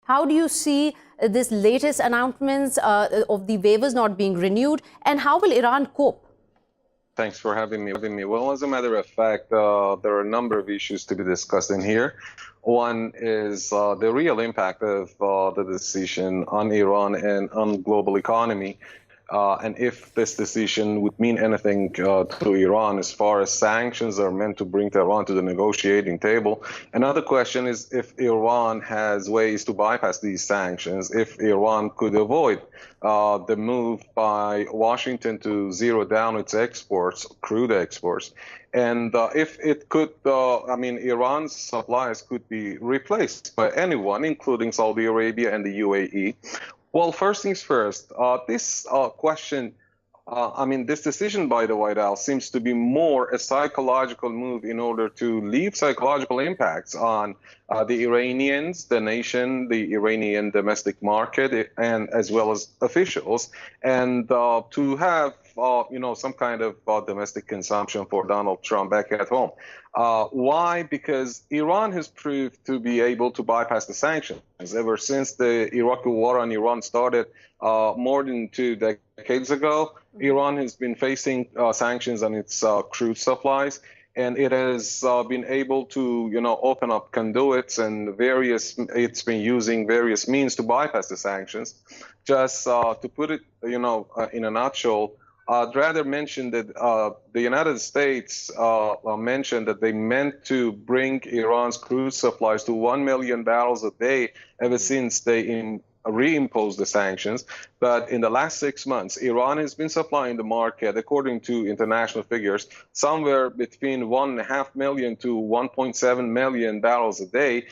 How do you see this latest announcements of the waivers not being renewed, and how will Iran cope? Thanks for having me. Well, as a matter of fact, there are a number of issues to be discussed in here. One is the real impact of the decision on Iran and on global economy. And if this decision would mean anything to Iran as far as sanctions are meant to bring Tehran to the negotiating table. Another question is if Iran has ways to bypass these sanctions, if Iran could avoid the move by Washington to zero down its exports, crude exports. And if it could, Iran's supplies could be replaced by anyone, including Saudi Arabia and the UAE. Well, first things first, this decision by the White House seems to be more a psychological move in order to leave psychological impacts on the Iranians, the nation, the Iranian domestic market, and as well as officials, and to have some kind of domestic consumption for Donald Trump back at home. Why? Because Iran has proved to be able to bypass the sanctions. Ever since the Iraqi war on Iran started more than 2 decades ago, Iran has been facing sanctions on its crude supplies, and it has been able to, open up conduits and it's been using various means to bypass the sanctions. Just to put it, in a nutshell, I'd rather mention that the United States mentioned that they meant to bring Iran's crude supplies to 1 million barrels a day ever since they reimposed the sanctions. But in the last 6 months, Iran has been supplying the market, according to international figures, somewhere between 1.5 million to 1.7 million barrels a day.